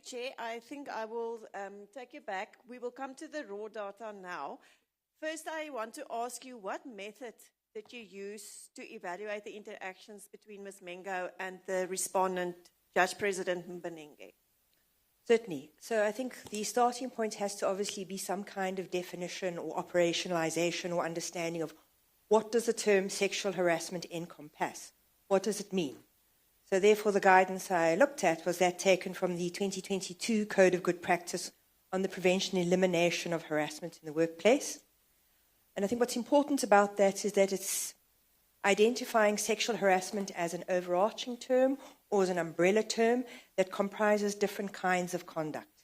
Chair. I think I will take you back. We will come to the raw data now. First, I want to ask you, what method did you use to evaluate the interactions between Ms. Mengo and the respondent, Judge President Mbenenge? Certainly. So I think the starting point has to obviously be some kind of definition or operationalization or understanding of what does the term sexual harassment encompass? What does it mean? So therefore the guidance I looked at was that taken from the 2022 Code of Good Practice on the Prevention and Elimination of Harassment in the Workplace. And I think what's important about that is that it's identifying sexual harassment as an overarching term or as an umbrella term that comprises different kinds of conduct.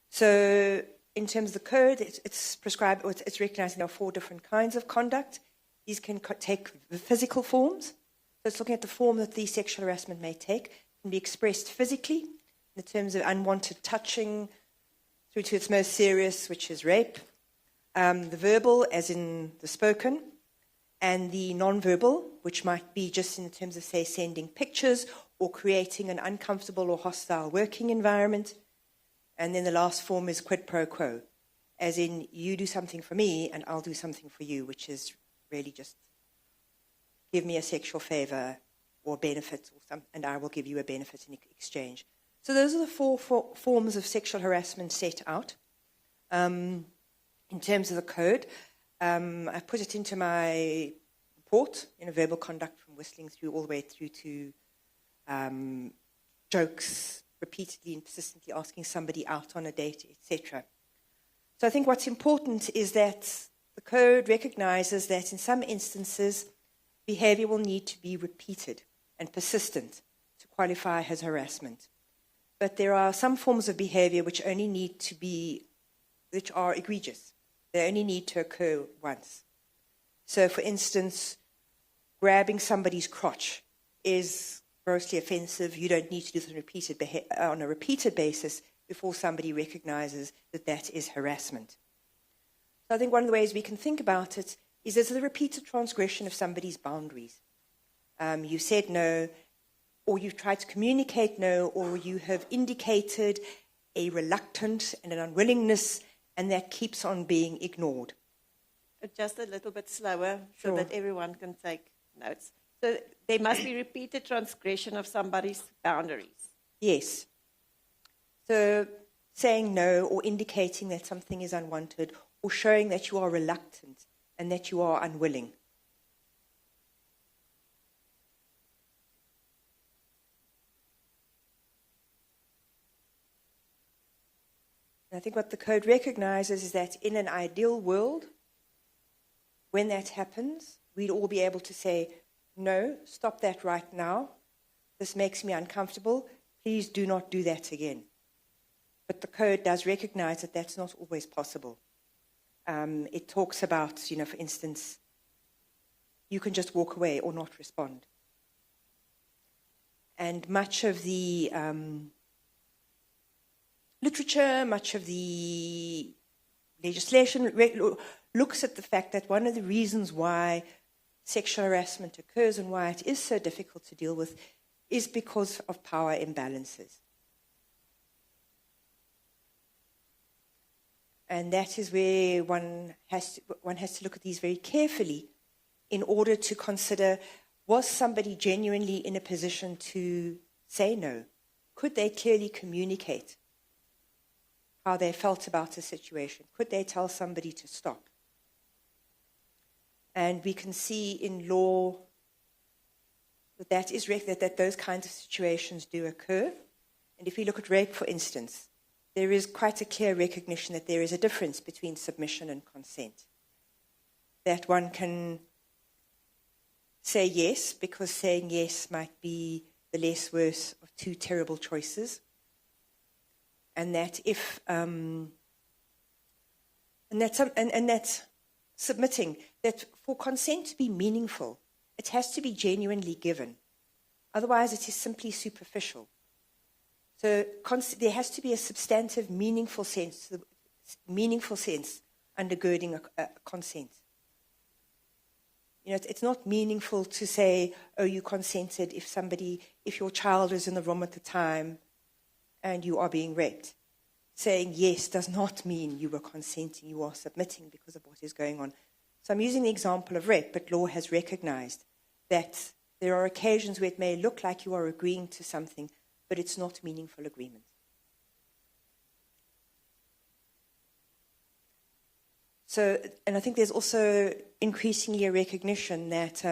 So in terms of the code, it's prescribed, or it's recognized there are 4 different kinds of conduct. These can take the physical forms. So it's looking at the form that the sexual harassment may take. It can be expressed physically in terms of unwanted touching through to its most serious, which is rape. The verbal, as in the spoken, and the non-verbal, which might be just in terms of, say, sending pictures or creating an uncomfortable or hostile working environment. And then the last form is quid pro quo, as in you do something for me and I'll do something for you, which is really just give me a sexual favor or benefit, and I will give you a benefit in exchange. So those are the 4 forms of sexual harassment set out. In terms of the code, I put it into my report, verbal conduct from whistling through all the way through to jokes, repeatedly and persistently asking somebody out on a date, etc. So I think what's important is that the code recognizes that in some instances, behavior will need to be repeated and persistent to qualify as harassment. But there are some forms of behavior which are egregious. They only need to occur once. So, for instance, grabbing somebody's crotch is grossly offensive. You don't need to do this on a repeated basis before somebody recognizes that that is harassment. So I think one of the ways we can think about it is there's the repeated transgression of somebody's boundaries. You've said no, or you've tried to communicate no, or you have indicated a reluctance and an unwillingness, and that keeps on being ignored. Just a little bit slower so Sure. that everyone can take notes. So there must be repeated transgression of somebody's boundaries. Yes. So saying no or indicating that something is unwanted or showing that you are reluctant and that you are unwilling. I think what the code recognizes is that in an ideal world, when that happens, we'd all be able to say, no, stop that right now. This makes me uncomfortable. Please do not do that again. But the code does recognize that that's not always possible. It talks about, for instance, you can just walk away or not respond. And much of the literature, much of the legislation looks at the fact that one of the reasons why sexual harassment occurs and why it is so difficult to deal with is because of power imbalances. And that is where one has to look at these very carefully in order to consider, was somebody genuinely in a position to say no? Could they clearly communicate how they felt about a situation? Could they tell somebody to stop? And we can see in law that those kinds of situations do occur. And if we look at rape, for instance, there is quite a clear recognition that there is a difference between submission and consent. That one can say yes, because saying yes might be the less worse of 2 terrible choices. And that if and that's submitting, that for consent to be meaningful, it has to be genuinely given. Otherwise, it is simply superficial. So there has to be a substantive, meaningful sense undergirding a consent. It's not meaningful to say, oh, you consented if your child is in the room at the time and you are being raped. Saying yes does not mean you were consenting, you are submitting because of what is going on. So I'm using the example of rape, but law has recognized that there are occasions where it may look like you are agreeing to something, but it's not meaningful agreement. So, and I think there's also increasingly a recognition that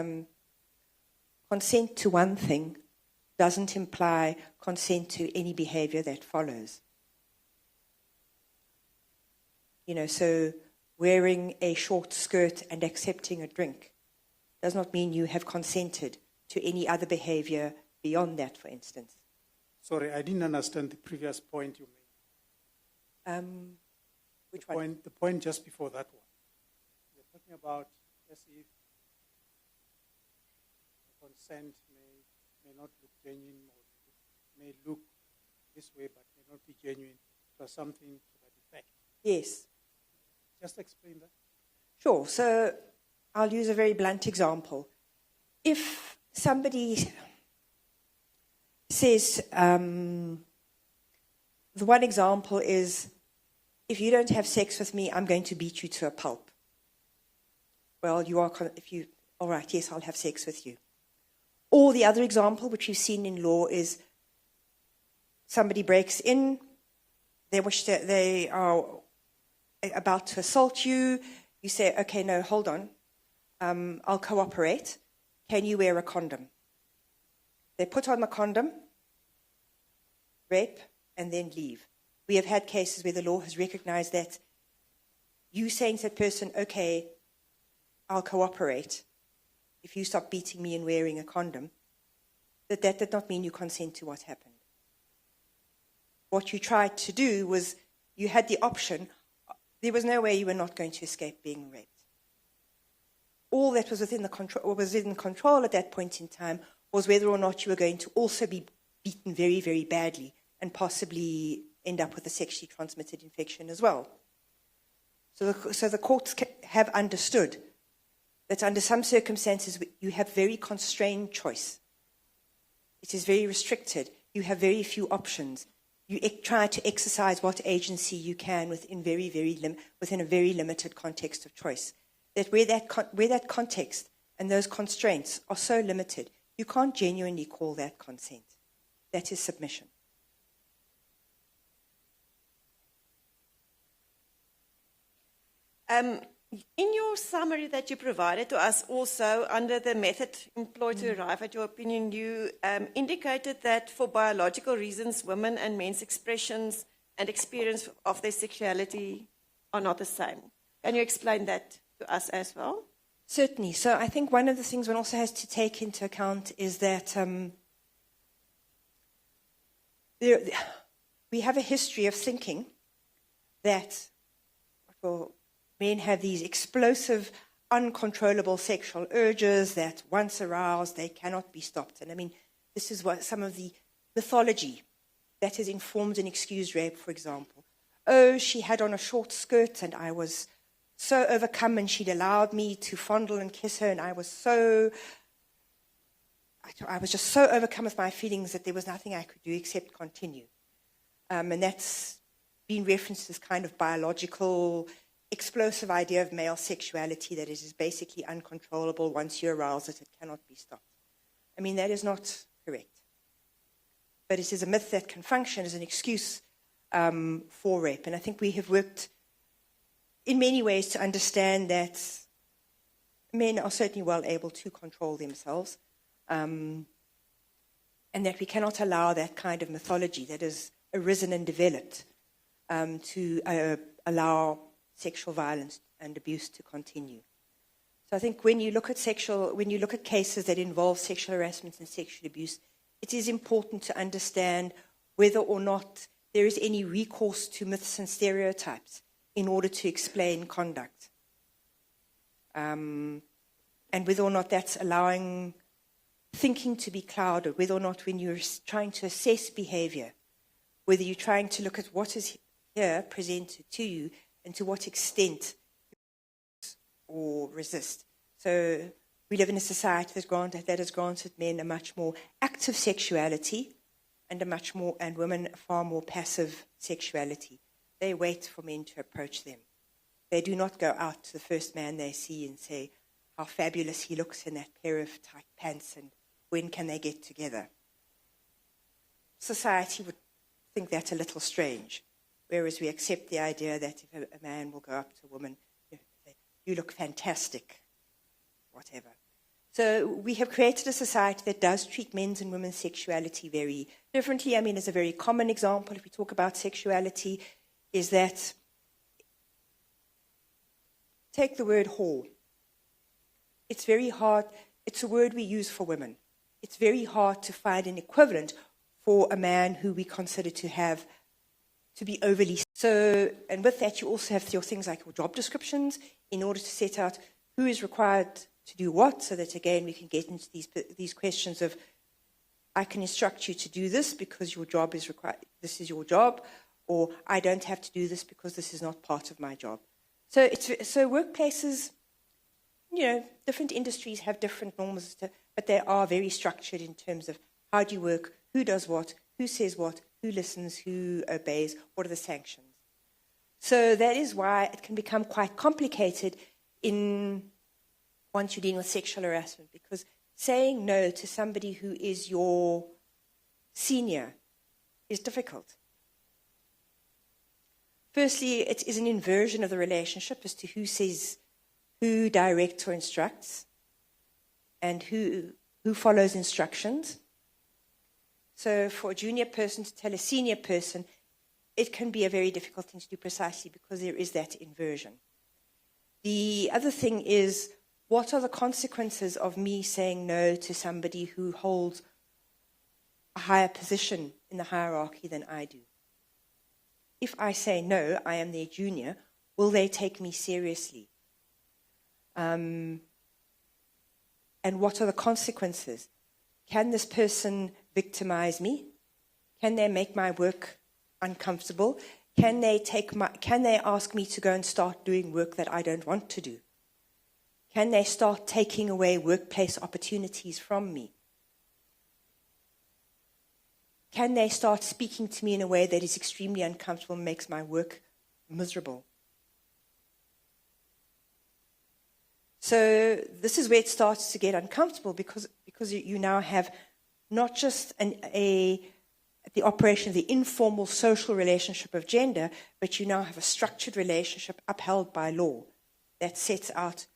consent to one thing doesn't imply consent to any behavior that follows. You know, so wearing a short skirt and accepting a drink does not mean you have consented to any other behavior beyond that, for instance. Sorry, I didn't understand the previous point you made. Which one? The point just before that one. You're talking about as if the consent may not look genuine or may look this way but may not be genuine. It was something to that effect. Yes. Just explain that. Sure. So I'll use a very blunt example. If somebody says, the one example is, if you don't have sex with me, I'm going to beat you to a pulp. Well, all right, yes, I'll have sex with you. Or the other example, which we've seen in law, is somebody breaks in, they are about to assault you, you say, okay, no, hold on, I'll cooperate. Can you wear a condom? They put on the condom, rape, and then leave. We have had cases where the law has recognized that you saying to that person, okay, I'll cooperate if you stop beating me and wearing a condom, that did not mean you consent to what happened. What you tried to do was, you had the option, there was no way you were not going to escape being raped. All that was within control at that point in time was whether or not you were going to also be beaten very, very badly and possibly end up with a sexually transmitted infection as well. So the courts have understood that under some circumstances you have very constrained choice. It is very restricted. You have very few options. You try to exercise what agency you can within a very limited context of choice. That where that context and those constraints are so limited, you can't genuinely call that consent. That is submission. In your summary that you provided to us also, under the method employed to arrive at your opinion, you indicated that for biological reasons, women and men's expressions and experience of their sexuality are not the same. Can you explain that to us as well? Certainly. So I think one of the things one also has to take into account is that we have a history of thinking that, well, men have these explosive, uncontrollable sexual urges that once aroused, they cannot be stopped. And I mean, this is what some of the mythology that has informed and excused rape, for example. Oh, she had on a short skirt and I was so overcome and she'd allowed me to fondle and kiss her and I was just so overcome with my feelings that there was nothing I could do except continue. And that's been referenced as kind of biological, explosive idea of male sexuality, that it is basically uncontrollable. Once you arouse it, it cannot be stopped. I mean, that is not correct. But it is a myth that can function as an excuse for rape. And I think we have worked in many ways to understand that men are certainly well able to control themselves, and that we cannot allow that kind of mythology that has arisen and developed to allow sexual violence and abuse to continue. So I think when you look at cases that involve sexual harassment and sexual abuse, it is important to understand whether or not there is any recourse to myths and stereotypes in order to explain conduct. And whether or not that's allowing thinking to be clouded, whether or not when you're trying to assess behavior, whether you're trying to look at what is here presented to you and to what extent or resist. So we live in a society that has granted men a much more active sexuality and women a far more passive sexuality. They wait for men to approach them. They do not go out to the first man they see and say how fabulous he looks in that pair of tight pants and when can they get together. Society would think that's a little strange, whereas we accept the idea that if a man will go up to a woman, say, you look fantastic, whatever. So we have created a society that does treat men's and women's sexuality very differently. I mean, as a very common example, if we talk about sexuality, is that, take the word whore. It's very hard, it's a word we use for women. It's very hard to find an equivalent for a man who we consider to be overly. So, and with that, you also have your things like your job descriptions in order to set out who is required to do what, so that, again, we can get into these questions of, I can instruct you to do this because your job is required, this is your job, or I don't have to do this because this is not part of my job. So workplaces, different industries have different norms, but they are very structured in terms of how do you work, who does what, who says what, who listens, who obeys, what are the sanctions. So that is why it can become quite complicated once you're dealing with sexual harassment, because saying no to somebody who is your senior is difficult. Firstly, it is an inversion of the relationship as to who directs or instructs and who follows instructions. So for a junior person to tell a senior person, it can be a very difficult thing to do precisely because there is that inversion. The other thing is, what are the consequences of me saying no to somebody who holds a higher position in the hierarchy than I do? If I say no, I am their junior, will they take me seriously? And what are the consequences? Can this person victimize me? Can they make my work uncomfortable? Can they ask me to go and start doing work that I don't want to do? Can they start taking away workplace opportunities from me? Can they start speaking to me in a way that is extremely uncomfortable and makes my work miserable? So this is where it starts to get uncomfortable because you now have not just the operation of the informal social relationship of gender, but you now have a structured relationship upheld by law that sets out,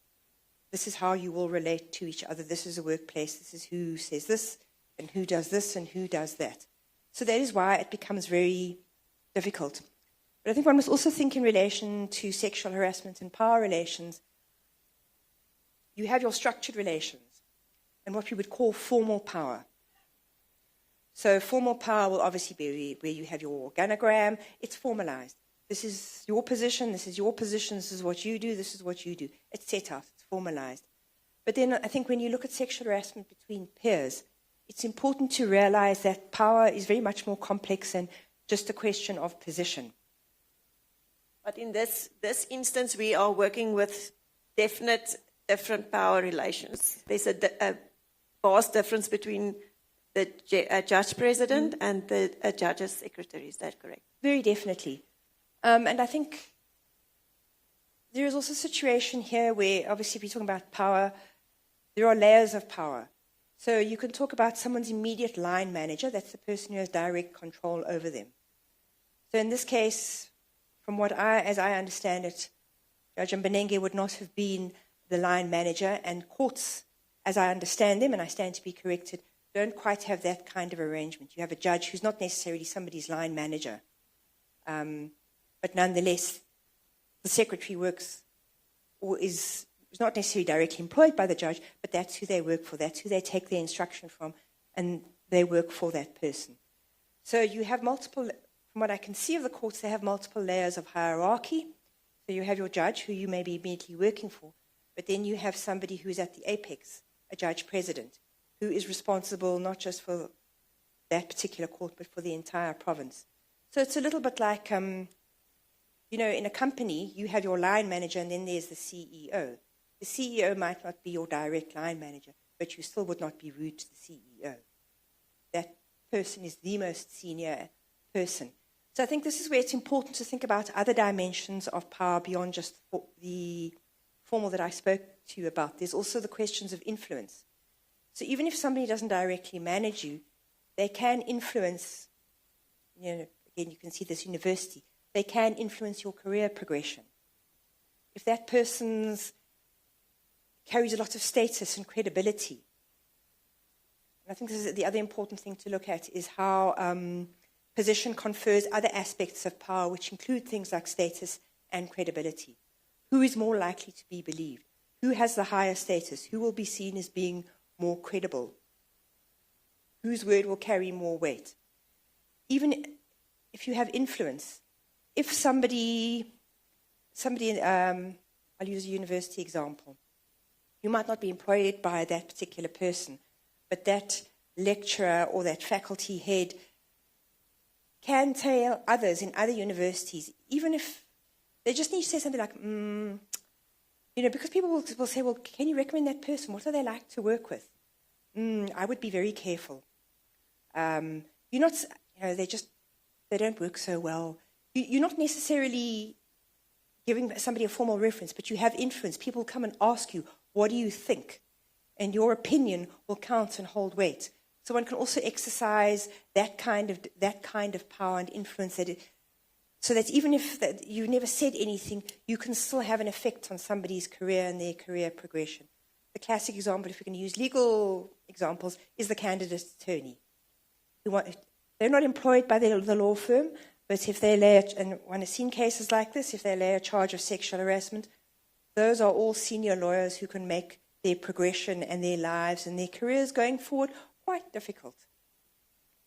this is how you will relate to each other, this is a workplace, this is who says this, and who does this, and who does that. So that is why it becomes very difficult. But I think one must also think in relation to sexual harassment and power relations. You have your structured relations and what we would call formal power. So formal power will obviously be where you have your organogram. It's formalized. This is your position, this is your position, this is what you do, this is what you do. It's set out, it's formalized. But then I think when you look at sexual harassment between peers, it's important to realize that power is very much more complex than just a question of position. But in this instance, we are working with different power relations. There's a vast difference between the judge president and the judge's secretary. Is that correct? Very definitely. And I think there is also a situation here where, obviously, if you're talking about power, there are layers of power. So you can talk about someone's immediate line manager. That's the person who has direct control over them. So in this case, as I understand it, Judge Mbenenge would not have been the line manager, and courts, as I understand them, and I stand to be corrected, don't quite have that kind of arrangement. You have a judge who's not necessarily somebody's line manager, but nonetheless, the secretary works or is not necessarily directly employed by the judge, but that's who they work for, that's who they take their instruction from, and they work for that person. So you have multiple, from what I can see of the courts, they have multiple layers of hierarchy. So you have your judge, who you may be immediately working for, but then you have somebody who's at the apex, a judge president, who is responsible not just for that particular court, but for the entire province. So it's a little bit like, in a company, you have your line manager, and then there's the CEO. The CEO might not be your direct line manager, but you still would not be rude to the CEO. person is the most senior person. So I think this is where it's important to think about other dimensions of power beyond just the formal that I spoke to you about. There's also the questions of influence. So even if somebody doesn't directly manage you, they can influence, again, you can see this university, they can influence your career progression. If that person carries a lot of status and credibility, and I think this is the other important thing to look at, is how position confers other aspects of power, which include things like status and credibility. Who is more likely to be believed? Who has the higher status? Who will be seen as being more credible? Whose word will carry more weight? Even if you have influence, if somebody, I'll use a university example. You might not be employed by that particular person, but that lecturer or that faculty head can tell others in other universities, even if they just need to say something like, because people will say, well, can you recommend that person? What are they like to work with? I would be very careful. You're not, they don't work so well. You're not necessarily giving somebody a formal reference, but you have influence. People come and ask you, what do you think? And your opinion will count and hold weight. So one can also exercise that kind of power and influence, so that even if you've never said anything, you can still have an effect on somebody's career and their career progression. The classic example, if we can use legal examples, is the candidate attorney. They're not employed by the law firm, but if they and one has seen cases like this, if they lay a charge of sexual harassment, those are all senior lawyers who can make their progression and their lives and their careers going forward quite difficult,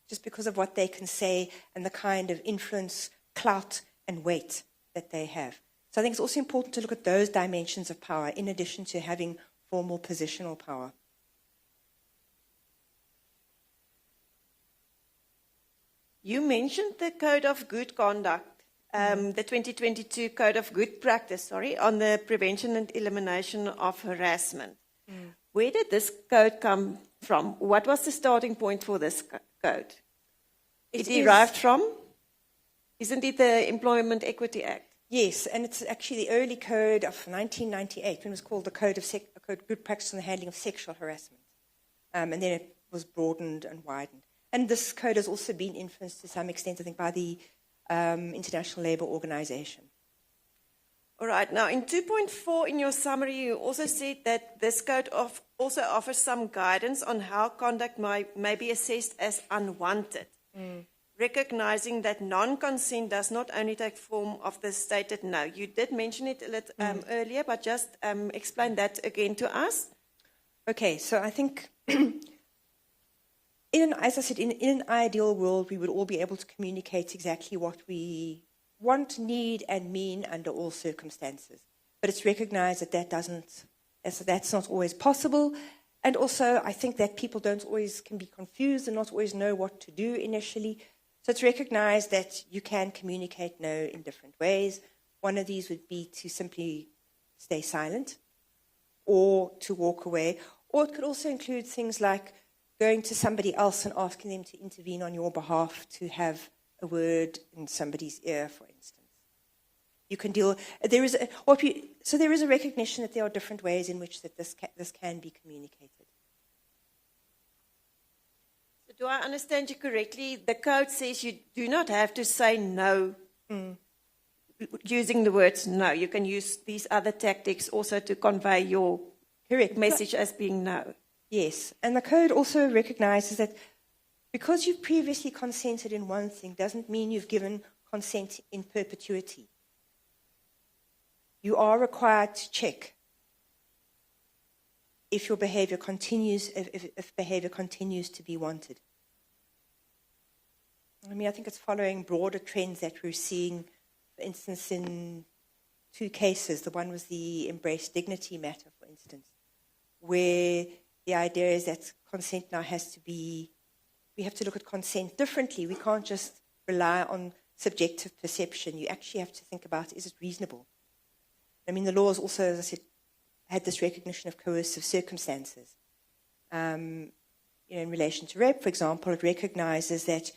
just because of what they can say and the kind of influence, clout, and weight that they have. So I think it's also important to look at those dimensions of power in addition to having formal positional power. You mentioned the Code of Good Conduct, the 2022 Code of Good Practice, on the prevention and elimination of harassment. Where did this code come from? What was the starting point for this code? It derived from? Isn't it the Employment Equity Act? Yes, and it's actually the early code of 1998, when it was called the Code of Good Practice on the Handling of Sexual Harassment. And then it was broadened and widened. And this code has also been influenced to some extent, I think, by the International Labour Organization. All right. Now, in 2.4 in your summary, you also said that this code also offers some guidance on how conduct may be assessed as unwanted, recognizing that non-consent does not only take form of the stated no. You did mention it a little earlier, but just explain that again to us. Okay, so I think, as I said, in an ideal world, we would all be able to communicate exactly what we want, need, and mean under all circumstances. But it's recognized that that's not always possible. And also, I think that people can be confused and not always know what to do initially. So it's recognized that you can communicate no in different ways. One of these would be to simply stay silent or to walk away. Or it could also include things like going to somebody else and asking them to intervene on your behalf, to have a word in somebody's ear, for instance. You can deal. There is a recognition that there are different ways in which this can be communicated. So do I understand you correctly? The code says you do not have to say no using the words no. You can use these other tactics also to convey your correct message as being no. Yes, and the code also recognizes that because you've previously consented in one thing doesn't mean you've given consent in perpetuity. You are required to check if your behavior continues, if behavior continues to be wanted. I think it's following broader trends that we're seeing, for instance, in two cases. The one was the Embrace Dignity matter, for instance, where the idea is that consent now we have to look at consent differently. We can't just rely on subjective perception. You actually have to think about, is it reasonable? The laws also, as I said, had this recognition of coercive circumstances. in relation to rape, for example, it recognizes that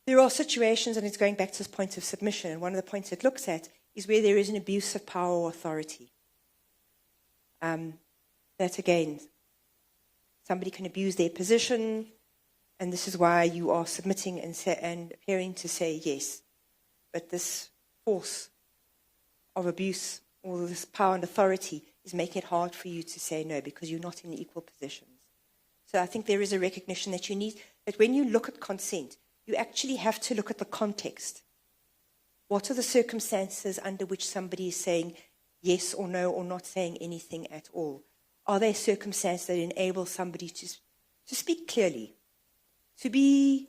there are situations, and it's going back to this point of submission, and one of the points it looks at is where there is an abuse of power or authority. That, again, somebody can abuse their position, and this is why you are submitting and appearing to say yes. But this force of abuse or this power and authority is making it hard for you to say no because you're not in equal positions. So I think there is a recognition that you need, that when you look at consent, you actually have to look at the context. What are the circumstances under which somebody is saying yes or no or not saying anything at all? Are there circumstances that enable somebody to speak clearly, to be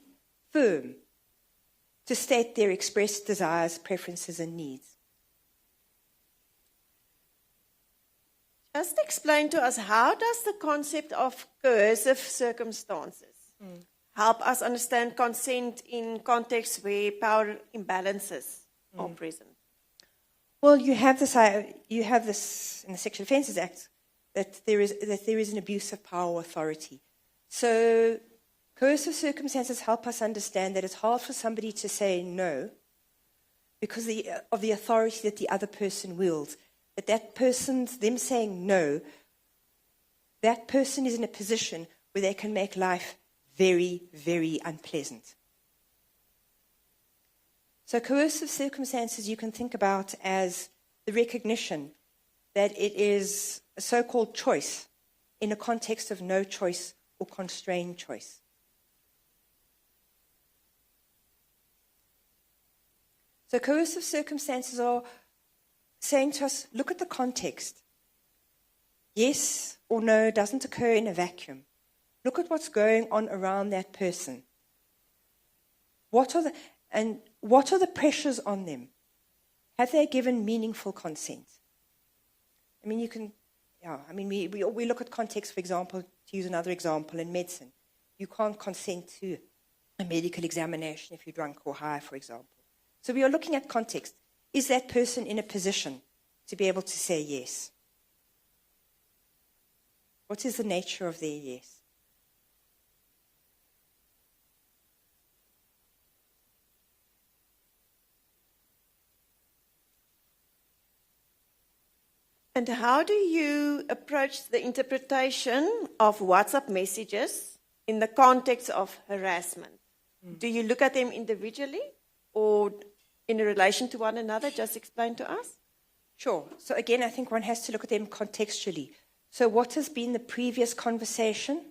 firm, to state their expressed desires, preferences, and needs? Just explain to us, how does the concept of coercive circumstances help us understand consent in contexts where power imbalances are present? Well, you have this in the Sexual Offences Act, that there is an abuse of power or authority. So coercive circumstances help us understand that it's hard for somebody to say no because of the authority that the other person wields. That person's, them saying no, that person is in a position where they can make life very, very unpleasant. So coercive circumstances you can think about as the recognition that it is a so-called choice in a context of no choice or constrained choice. So coercive circumstances are saying to us, look at the context. Yes or no doesn't occur in a vacuum. Look at what's going on around that person. What are the pressures on them? Have they given meaningful consent? I mean, we look at context, for example, to use another example, in medicine. You can't consent to a medical examination if you're drunk or high, for example. So we are looking at context. Is that person in a position to be able to say yes? What is the nature of their yes? And how do you approach the interpretation of WhatsApp messages in the context of harassment? Do you look at them individually or in relation to one another? Just explain to us. Sure. So again, I think one has to look at them contextually. So what has been the previous conversation,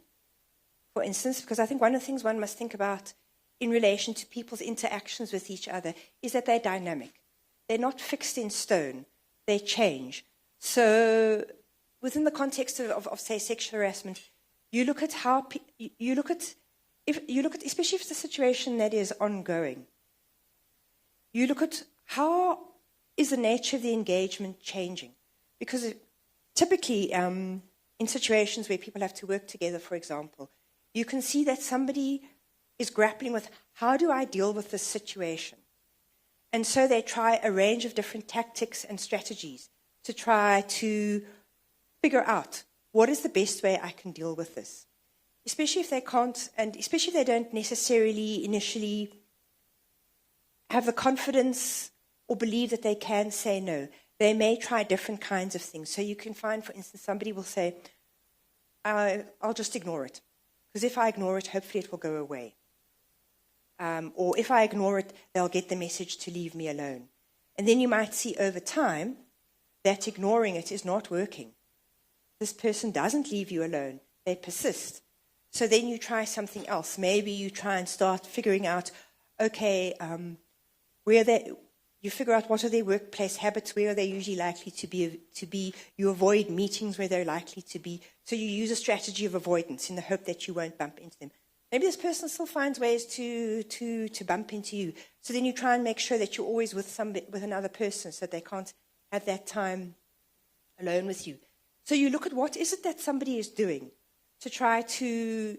for instance? Because I think one of the things one must think about in relation to people's interactions with each other is that they're dynamic. They're not fixed in stone. They change. So within the context of say, sexual harassment, you look at how, especially if it's a situation that is ongoing, you look at how is the nature of the engagement changing? Because typically in situations where people have to work together, for example, you can see that somebody is grappling with, how do I deal with this situation? And so they try a range of different tactics and strategies to try to figure out what is the best way I can deal with this. Especially if they can't, and especially if they don't necessarily initially have the confidence or believe that they can say no. They may try different kinds of things. So you can find, for instance, somebody will say, I'll just ignore it. Because if I ignore it, hopefully it will go away. Or if I ignore it, they'll get the message to leave me alone. And then you might see over time that ignoring it is not working. This person doesn't leave you alone. They persist. So then you try something else. Maybe you try and start figuring out, okay, you figure out what are their workplace habits, where are they usually likely to be. You avoid meetings where they're likely to be. So you use a strategy of avoidance in the hope that you won't bump into them. Maybe this person still finds ways to bump into you. So then you try and make sure that you're always with another person so they can't have that time alone with you. So you look at what is it that somebody is doing to try to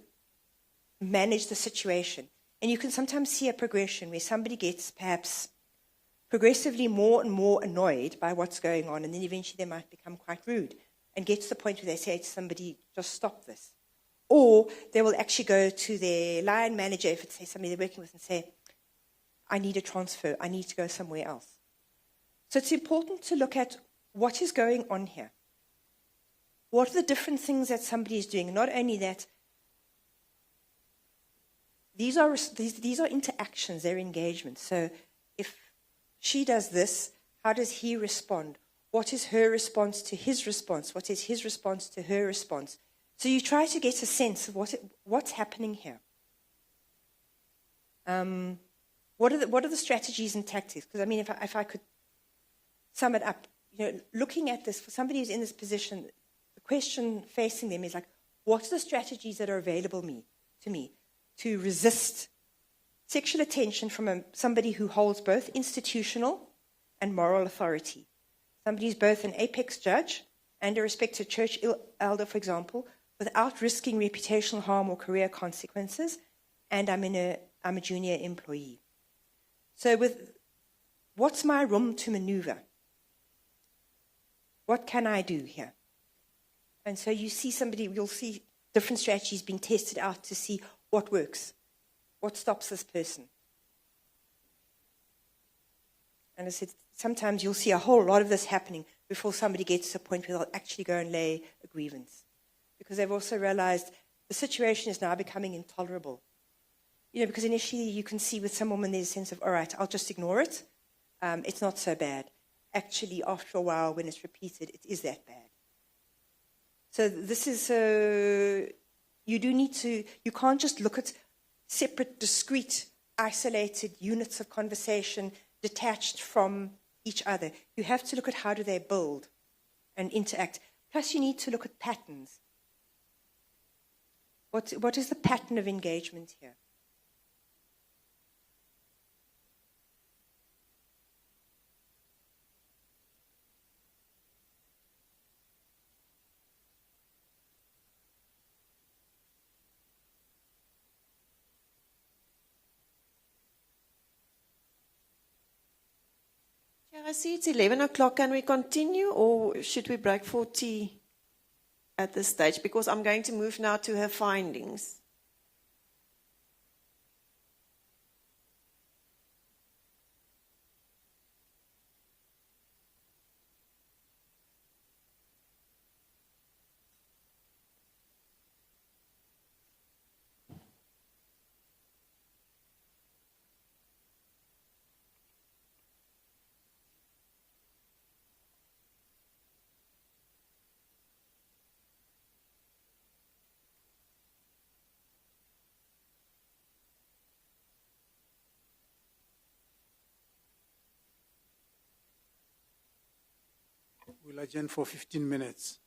manage the situation. And you can sometimes see a progression where somebody gets perhaps progressively more and more annoyed by what's going on, and then eventually they might become quite rude and get to the point where they say to somebody, just stop this. Or they will actually go to their line manager, if it's say, somebody they're working with, and say, I need a transfer, I need to go somewhere else. So it's important to look at what is going on here. What are the different things that somebody is doing? Not only that, these are interactions, they're engagements. So if she does this, how does he respond? What is her response to his response? What is his response to her response? So you try to get a sense of what's happening here. What are the strategies and tactics? Because I mean, if I could sum it up, looking at this, for somebody who's in this position, the question facing them is like, what are the strategies that are available to me to resist sexual attention from somebody who holds both institutional and moral authority? Somebody who's both an apex judge and a respected church elder, for example, without risking reputational harm or career consequences, and I'm a junior employee. So what's my room to maneuver? What can I do here? And so you'll see different strategies being tested out to see what works, what stops this person. And I said, sometimes you'll see a whole lot of this happening before somebody gets to a point where they'll actually go and lay a grievance. Because they've also realized the situation is now becoming intolerable. Because initially you can see with some women there's a sense of, all right, I'll just ignore it. It's not so bad. Actually, after a while, when it's repeated, it is that bad. So this is, you can't just look at separate, discrete, isolated units of conversation detached from each other. You have to look at how do they build and interact. Plus, you need to look at patterns. What is the pattern of engagement here? Yeah, I see it's 11 o'clock. Can we continue or should we break for tea at this stage? Because I'm going to move now to her findings. We'll adjourn for 15 minutes.